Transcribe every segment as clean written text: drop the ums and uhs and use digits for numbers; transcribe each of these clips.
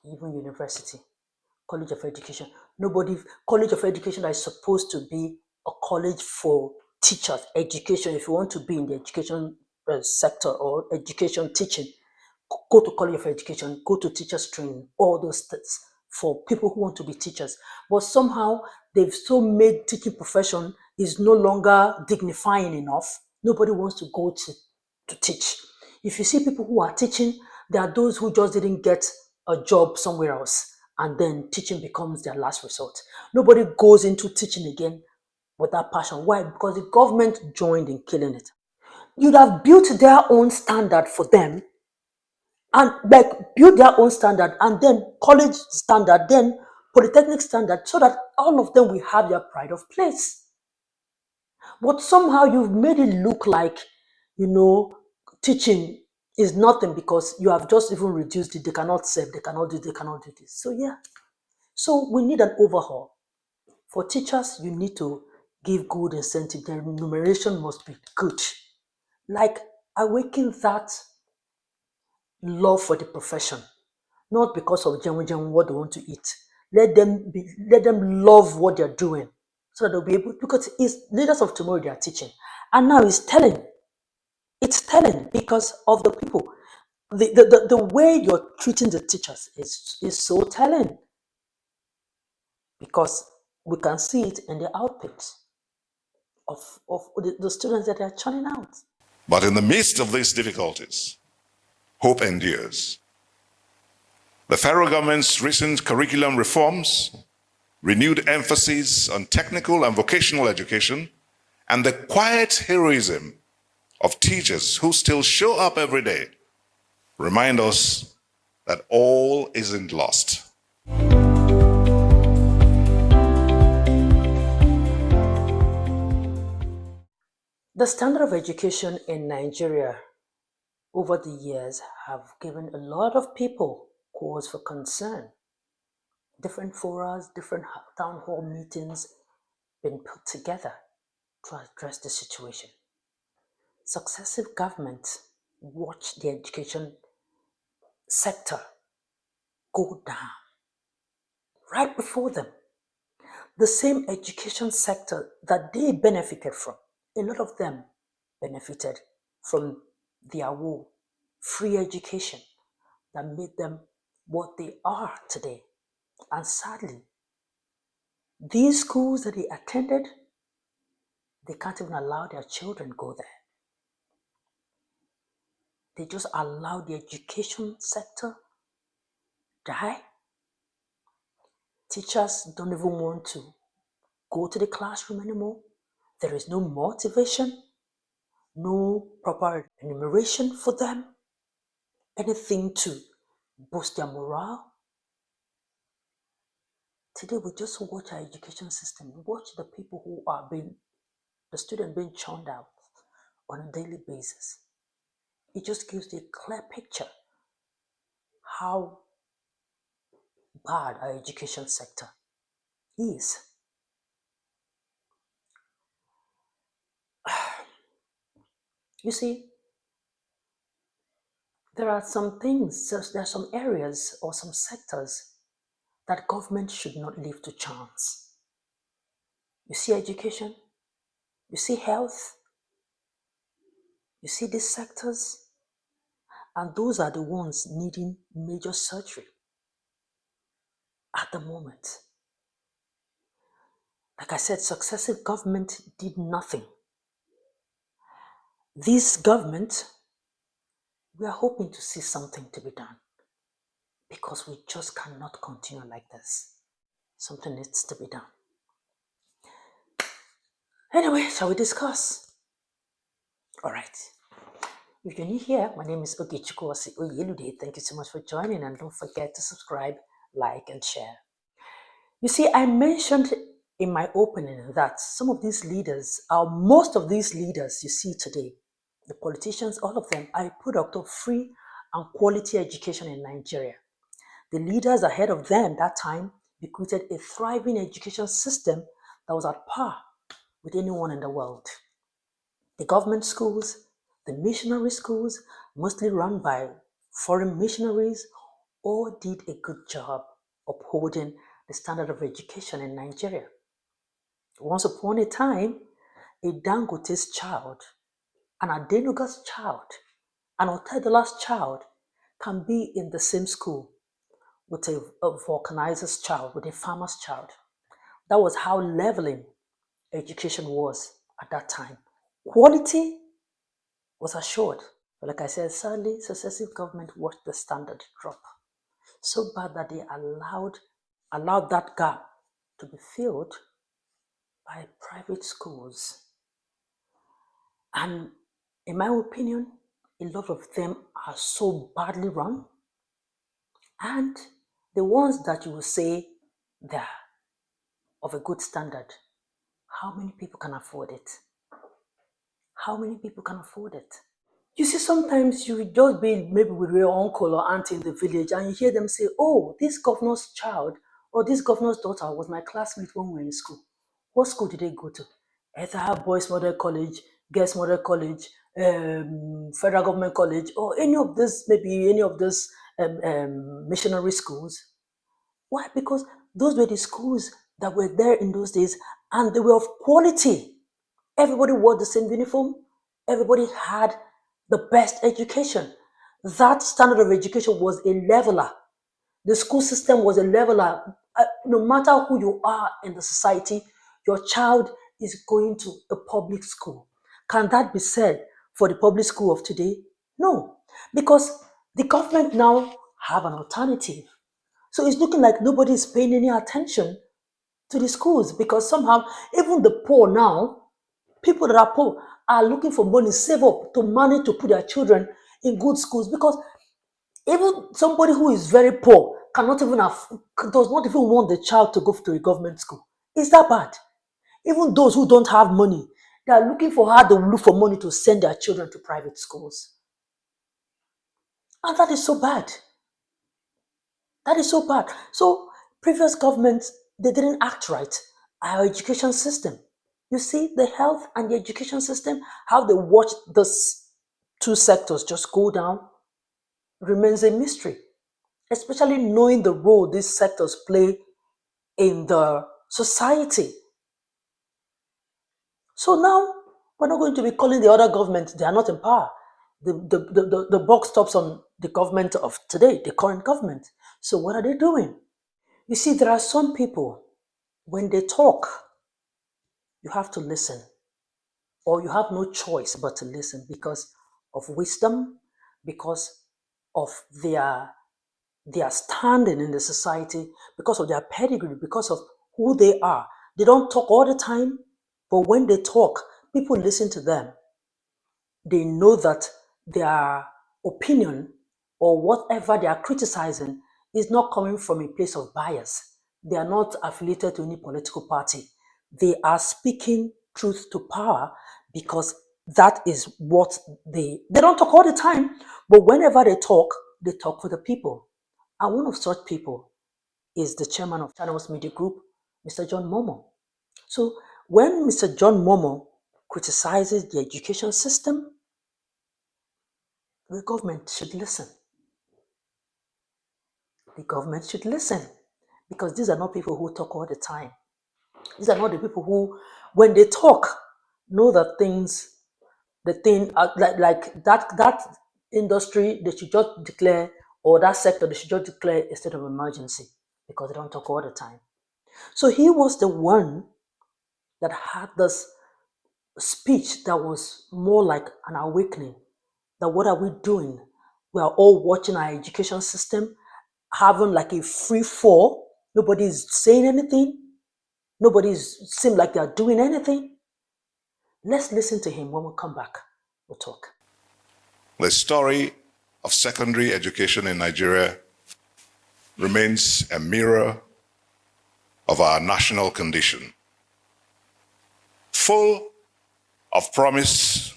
even university, college of education. College of education that is supposed to be a college for teachers, education. If you want to be in the education sector or education teaching, go to college of education, go to teachers training, all those things for people who want to be teachers. But somehow they've so made teaching profession is no longer dignifying enough. Nobody wants to go to teach. If you see people who are teaching, there are those who just didn't get a job somewhere else, and then teaching becomes their last resort. Nobody goes into teaching again with that passion. Why? Because the government joined in killing it. You'd have built their own standard for them and like build their own standard and then college standard, then polytechnic standard, so that all of them will have their pride of place. But somehow you've made it look like, teaching is nothing because you have just even reduced it. They cannot serve, they cannot do this. So yeah. So we need an overhaul. For teachers, you need to give good incentive. The remuneration must be good. Like awaken that love for the profession, not because of what they want to eat. Let them love what they're doing, so that they'll be able, because it's leaders of tomorrow they are teaching. And now it's telling. It's telling because of the people. The way you're treating the teachers is so telling, because we can see it in the outputs of the students that they're churning out. But in the midst of these difficulties, hope endures. The federal government's recent curriculum reforms, renewed emphasis on technical and vocational education, and the quiet heroism of teachers who still show up every day remind us that all isn't lost. The standard of education in Nigeria over the years have given a lot of people cause for concern. Different forums, different town hall meetings been put together to address the situation. Successive governments watch the education sector go down right before them. The same education sector that they benefited from, a lot of them benefited from the award, free education that made them what they are today. And sadly, these schools that they attended, they can't even allow their children go there. They just allow the education sector die. Teachers don't even want to go to the classroom anymore. There is no motivation, no proper remuneration for them, anything to boost their morale. Today we just watch our education system, watch the people who are the students being churned out on a daily basis. It just gives a clear picture how bad our education sector is. You see, there are some things, there are some areas or some sectors that government should not leave to chance. You see education, you see health, you see these sectors, and those are the ones needing major surgery at the moment. Like I said, successive government did nothing. This government, we are hoping to see something to be done, because we just cannot continue like this. Something needs to be done. Anyway, shall we discuss? All right. If you're new here, my name is Osih-Oyelude. Thank you so much for joining, and don't forget to subscribe, like, and share. You see, I mentioned in my opening that some of these leaders, most of these leaders you see today, the politicians, all of them are a product of free and quality education in Nigeria. The leaders ahead of them that time created a thriving education system that was at par with anyone in the world. The government schools, the missionary schools, mostly run by foreign missionaries all did a good job upholding the standard of education in Nigeria. Once upon a time, a Dangote's child, an Adenuga's child, an Otedola's child can be in the same school with a vulcanizer's child, with a farmer's child. That was how leveling education was at that time. Quality was assured. But like I said, sadly, successive government watched the standard drop so bad that they allowed that gap to be filled by private schools. And in my opinion, a lot of them are so badly run. And the ones that you will say they're of a good standard, how many people can afford it? How many people can afford it? You see, sometimes you will just be maybe with your uncle or auntie in the village and you hear them say, oh, this governor's child or this governor's daughter was my classmate when we were in school. What school did they go to? Either Boys Model College, Girls Model College, Federal Government College, or any of this, maybe any of those missionary schools. Why? Because those were the schools that were there in those days and they were of quality. Everybody wore the same uniform. Everybody had the best education. That standard of education was a leveler. The school system was a leveler. No matter who you are in the society, your child is going to a public school. Can that be said for the public school of today? No, because the government now have an alternative. So it's looking like nobody is paying any attention to the schools because somehow even the poor now, people that are poor are looking for money, save up to manage to put their children in good schools because even somebody who is very poor does not even want the child to go to a government school. Is that bad? Even those who don't have money, they are looking for how to look for money to send their children to private schools. And that is so bad. That is so bad. So previous governments, they didn't act right. Our education system. You see, the health and the education system, how they watch these two sectors just go down remains a mystery, especially knowing the role these sectors play in the society. So now we're not going to be calling the other government, they are not in power. The buck stops on the government of today, the current government. So what are they doing? You see, there are some people, when they talk, you have to listen, or you have no choice but to listen because of wisdom, because of their standing in the society, because of their pedigree, because of who they are. They don't talk all the time, but when they talk, people listen to them. They know that their opinion or whatever they are criticizing is not coming from a place of bias. They are not affiliated to any political party. They are speaking truth to power because that is what they don't talk all the time, but whenever they talk for the people. And one of such people is the chairman of Channels Media Group, Mr. John Momo. So when Mr. John Momo criticizes the education system, the government should listen. The government should listen because these are not people who talk all the time. These are not the people who, when they talk, know that like that industry, they should just declare, or that sector, they should just declare a state of emergency because they don't talk all the time. So he was the one that had this speech that was more like an awakening. That what are we doing? We are all watching our education system having like a free fall. Nobody is saying anything. Nobody seems like they are doing anything. Let's listen to him when we come back. We'll talk. The story of secondary education in Nigeria remains a mirror of our national condition, full of promise,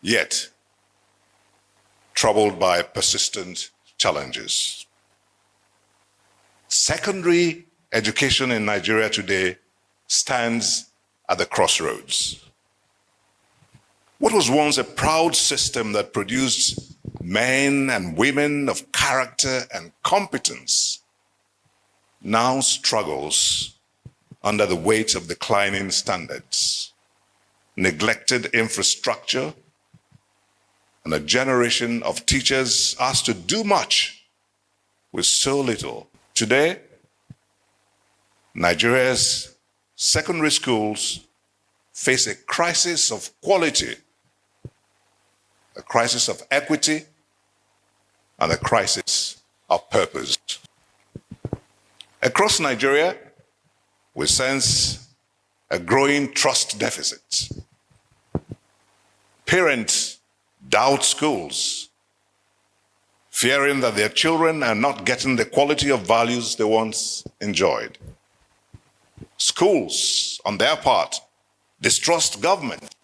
yet troubled by persistent challenges. Secondary education in Nigeria today stands at the crossroads. What was once a proud system that produced men and women of character and competence now struggles under the weight of declining standards, neglected infrastructure, and a generation of teachers asked to do much with so little. Today, Nigeria's secondary schools face a crisis of quality, a crisis of equity, and a crisis of purpose. Across Nigeria, we sense a growing trust deficit. Parents doubt schools, fearing that their children are not getting the quality of values they once enjoyed. Schools, on their part, distrust government,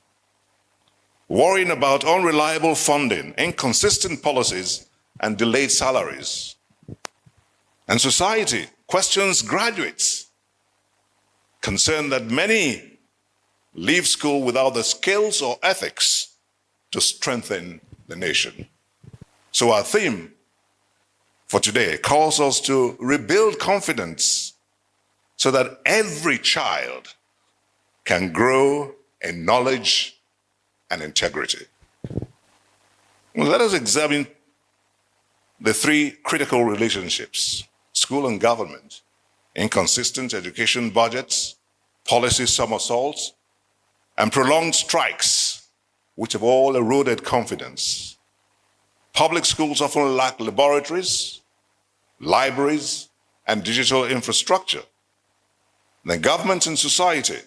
worrying about unreliable funding, inconsistent policies, and delayed salaries. And society questions graduates, concerned that many leave school without the skills or ethics to strengthen the nation. So our theme for today calls us to rebuild confidence so that every child can grow in knowledge and integrity. Well, let us examine the three critical relationships: school and government, inconsistent education budgets, policy somersaults, and prolonged strikes, which have all eroded confidence. Public schools often lack laboratories, libraries, and digital infrastructure. The government and society,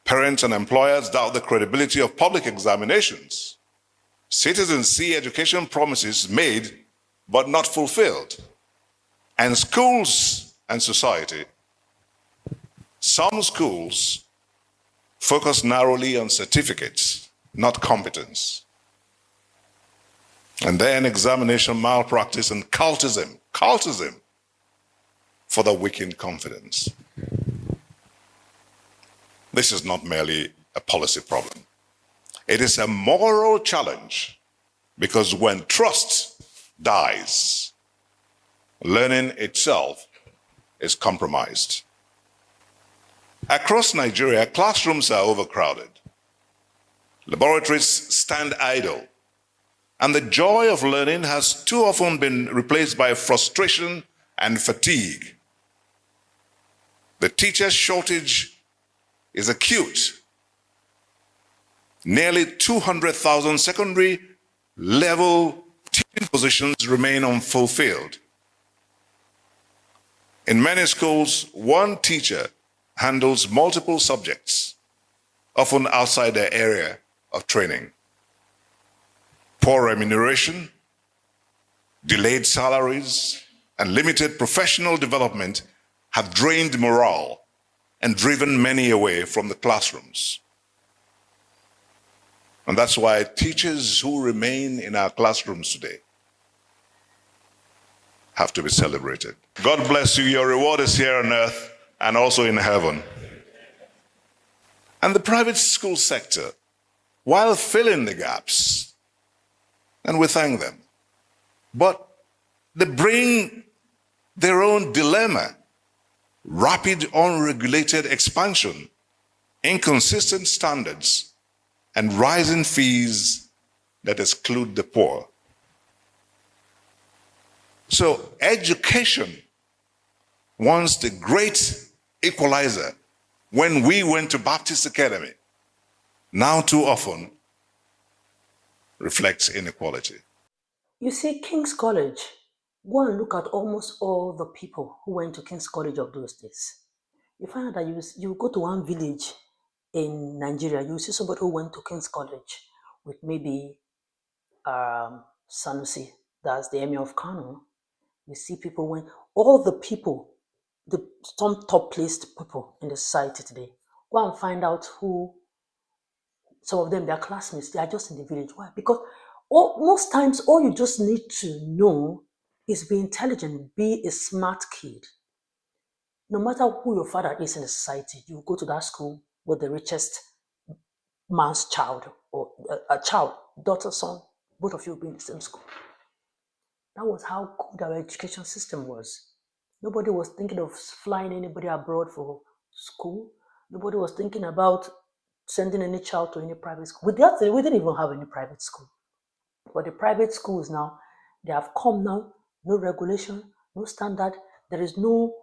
parents and employers doubt the credibility of public examinations. Citizens see education promises made but not fulfilled. And schools and society, some schools focus narrowly on certificates, not competence. And then examination malpractice and cultism for the weakened confidence. This is not merely a policy problem. It is a moral challenge, because when trust dies, learning itself is compromised. Across Nigeria, classrooms are overcrowded. Laboratories stand idle. And the joy of learning has too often been replaced by frustration and fatigue. The teacher shortage is acute. Nearly 200,000 secondary level teaching positions remain unfulfilled. In many schools, one teacher handles multiple subjects, often outside their area of training. Poor remuneration, delayed salaries, and limited professional development have drained morale and driven many away from the classrooms. And that's why teachers who remain in our classrooms today have to be celebrated. God bless you. Your reward is here on earth and also in heaven. And the private school sector, while filling the gaps, and we thank them, but they bring their own dilemma: rapid, unregulated expansion, inconsistent standards, and rising fees that exclude the poor. So education, once the great equalizer when we went to Baptist Academy, now too often reflects inequality. You see, King's College, go and look at almost all the people who went to King's College of those days. You find out that you go to one village in Nigeria, you see somebody who went to King's College with maybe Sanusi, that's the Emir of Kano. You see people when all the people, some top placed people in the society today, go and find out who some of them, their classmates, they are just in the village. Why? Because most times all you just need to know is be intelligent, be a smart kid. No matter who your father is in the society, you go to that school with the richest man's child or a child, daughter, son. Both of you will be in the same school. That was how good our education system was. Nobody was thinking of flying anybody abroad for school. Nobody was thinking about sending any child to any private school. We didn't even have any private school. But the private schools now, they have come now, no regulation, no standard. There is no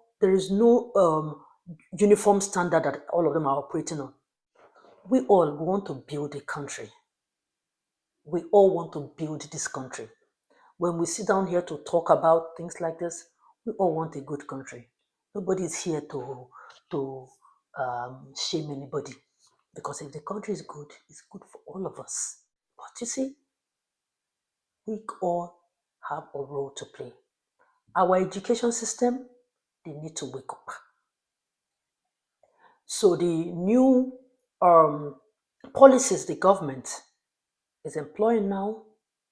uniform standard that all of them are operating on. We all want to build a country. We all want to build this country. When we sit down here to talk about things like this, we all want a good country. Nobody is here to shame anybody, because if the country is good, it's good for all of us. But you see, we all have a role to play. Our education system, they need to wake up. So the new policies the government is employing now,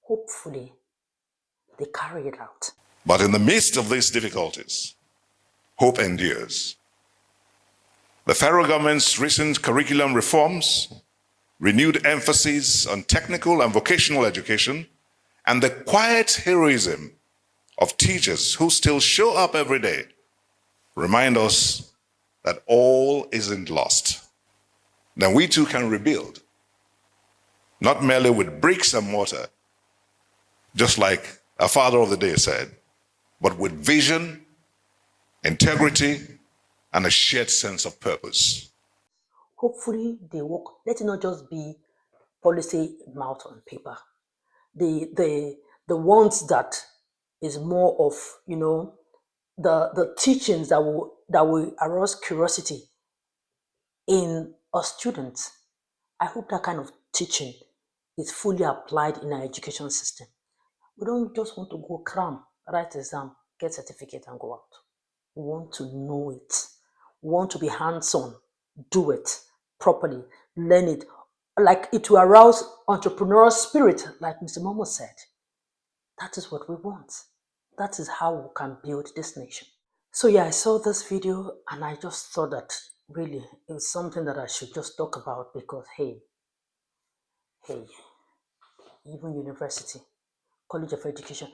hopefully they carry it out. But in the midst of these difficulties, hope endures. The federal government's recent curriculum reforms, renewed emphasis on technical and vocational education, and the quiet heroism of teachers who still show up every day remind us that all isn't lost. Then we too can rebuild, not merely with bricks and mortar, just like our father of the day said, but with vision, integrity, and a shared sense of purpose. Hopefully they work. Let it not just be policy mouth on paper. The ones that is more of, the teachings that will arouse curiosity in our students. I hope that kind of teaching is fully applied in our education system. We don't just want to go cram, write exam, get certificate and go out. We want to know it. We want to be hands-on, do it properly, learn it. Like it will arouse entrepreneurial spirit, like Mr. Momo said. That is what we want. That is how we can build this nation. So yeah, I saw this video and I just thought that really it was something that I should just talk about, because hey, even university, college of education,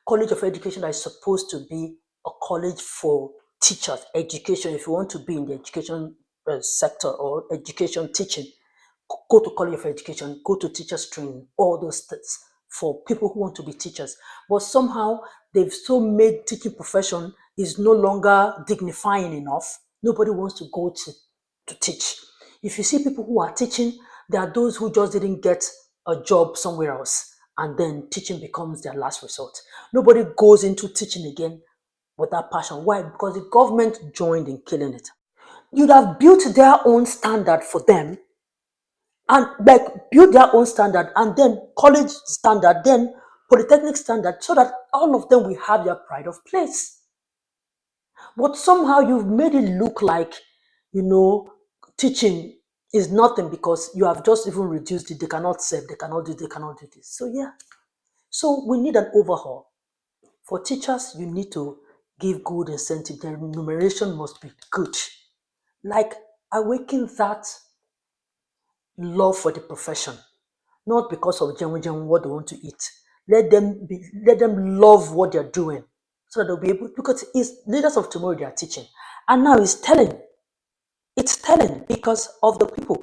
college of education that is supposed to be a college for teachers, education. If you want to be in the education sector or education teaching, go to college of education, go to teachers training, all those things for people who want to be teachers. But somehow they've so made teaching profession is no longer dignifying enough. Nobody wants to go to teach. If you see people who are teaching, there are those who just didn't get a job somewhere else, and then teaching becomes their last resort. Nobody goes into teaching again with that passion. Why? Because the government joined in killing it. You'd have built their own standard for them, and like build their own standard, and then college standard, then polytechnic standard, so that all of them will have their pride of place. But somehow you've made it look like, teaching is nothing, because you have just even reduced it. They cannot serve, they cannot do, they cannot do this. So yeah. So we need an overhaul. For teachers, you need to give good incentive. Their remuneration must be good. Like awaken that love for the profession, not because of what they want to eat. Let them love what they're doing, so that they'll be able, because it's leaders of tomorrow they are teaching. And now it's telling. It's telling because of the people.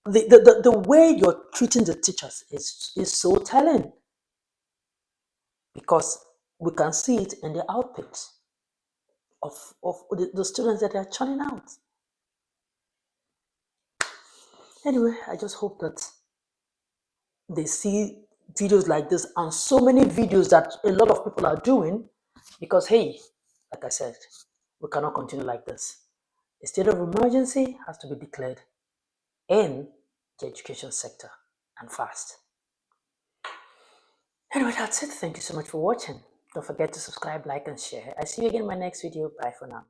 The way you're treating the teachers is so telling, because we can see it in the output of the students that they are churning out. Anyway, I just hope that they see videos like this and so many videos that a lot of people are doing, because hey, like I said, we cannot continue like this. A state of emergency has to be declared in the education sector, and fast. Anyway, that's it. Thank you so much for watching. Don't forget to subscribe, like, and share. I see you again in my next video. Bye for now.